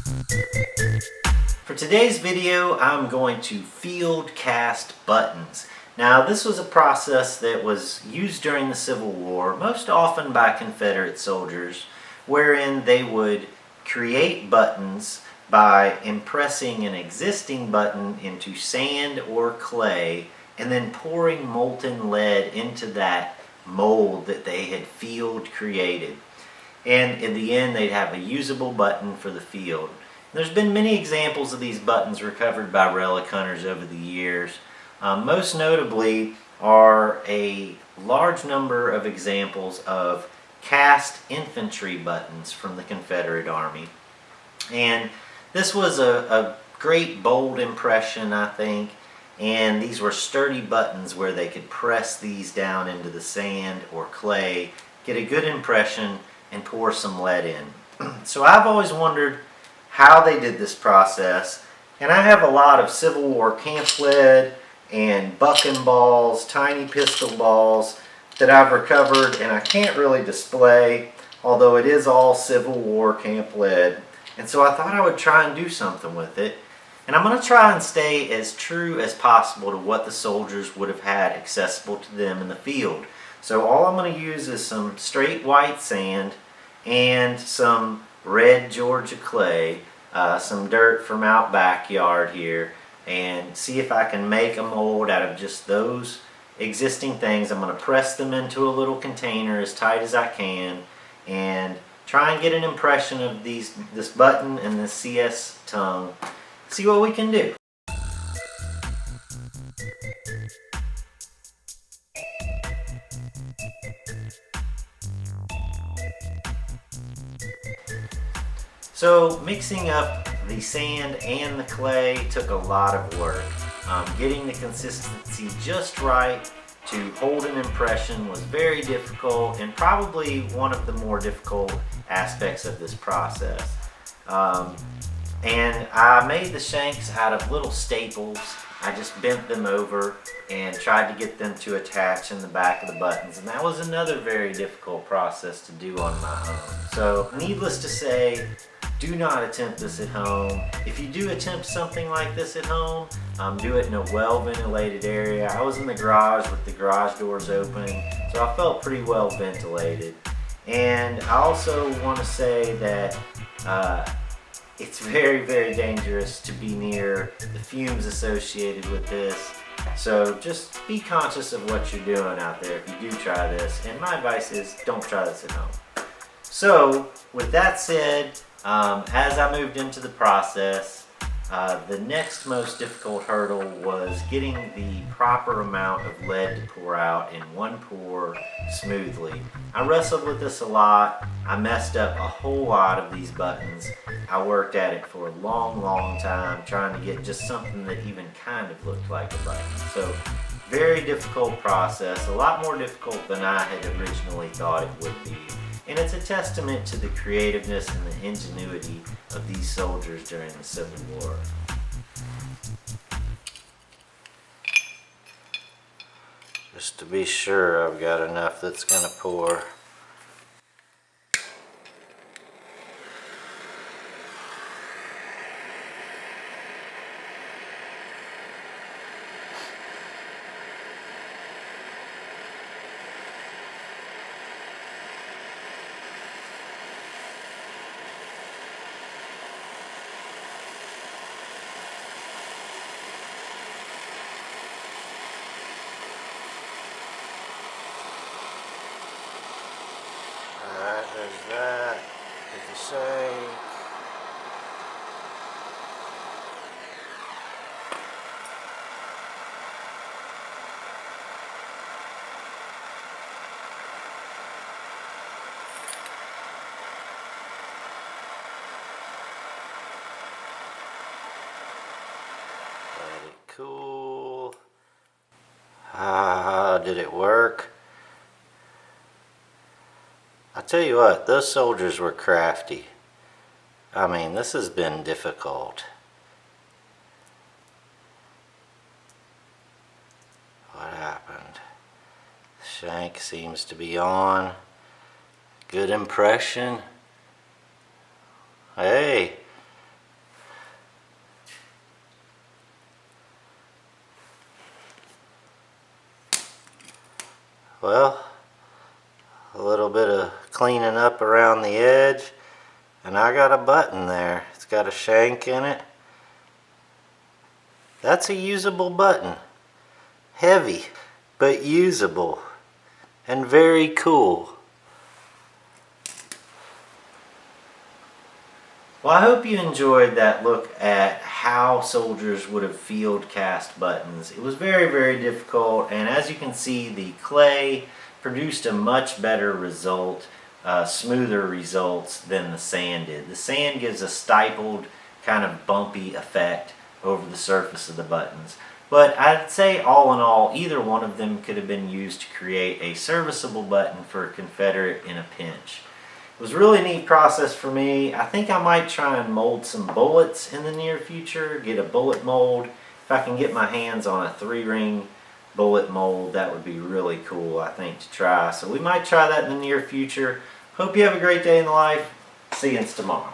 For today's video, I'm going to field cast buttons. Now, this was a process that was used during the Civil War, most often by Confederate soldiers, wherein they would create buttons by impressing an existing button into sand or clay and then pouring molten lead into that mold that they had field created. And in the end, they'd have a usable button for the field. There's been many examples of these buttons recovered by relic hunters over the years. Most notably are a large number of examples of cast infantry buttons from the Confederate Army. And this was a great bold impression, I think, and these were sturdy buttons where they could press these down into the sand or clay, get a good impression, and pour some lead in. So I've always wondered how they did this process, and I have a lot of Civil War camp lead and bucking balls, tiny pistol balls that I've recovered, and I can't really display, although it is all Civil War camp lead. And so I thought I would try and do something with it, and I'm going to try and stay as true as possible to what the soldiers would have had accessible to them in the field. So all I'm going to use is some straight white sand and some red Georgia clay, some dirt from out backyard here, and see if I can make a mold out of just those existing things. I'm going to press them into a little container as tight as I can and try and get an impression of this button and this CS tongue. See what we can do. So mixing up the sand and the clay took a lot of work. Getting the consistency just right to hold an impression was very difficult, and probably one of the more difficult aspects of this process. And I made the shanks out of little staples. I just bent them over and tried to get them to attach in the back of the buttons, and that was another very difficult process to do on my own. So needless to say, do not attempt this at home. If you do attempt something like this at home, do it in a well-ventilated area. I was in the garage with the garage doors open, so I felt pretty well ventilated. And I also want to say that it's very, very dangerous to be near the fumes associated with this. So just be conscious of what you're doing out there if you do try this. And my advice is don't try this at home. So with that said, as I moved into the process, the next most difficult hurdle was getting the proper amount of lead to pour out in one pour smoothly. I wrestled with this a lot. I messed up a whole lot of these buttons. I worked at it for a long time trying to get just something that even kind of looked like a button. So very difficult process, a lot more difficult than I had originally thought it would be. And it's a testament to the creativeness and the ingenuity of these soldiers during the Civil War. Just to be sure I've got enough that's going to pour. There's that. There's the same. Let it cool. Did it work? I tell you what, those soldiers were crafty. I mean, this has been difficult. What happened? The shank seems to be on. Good impression. Hey, Well, a little bit of cleaning up around the edge, and I got a button there. It's got a shank in it. That's a usable button. Heavy, but usable, and very cool. Well, I hope you enjoyed that look at how soldiers would have field cast buttons. It was very, very difficult, and as you can see, the clay produced a much better result, smoother results than the sand did. The sand gives a stippled, kind of bumpy effect over the surface of the buttons. But I'd say all in all, either one of them could have been used to create a serviceable button for a Confederate in a pinch. It was a really neat process for me. I think I might try and mold some bullets in the near future, get a bullet mold. If I can get my hands on a 3-ring bullet mold, that would be really cool, I think, to try. So we might try that in the near future. Hope you have a great day in life. See you tomorrow.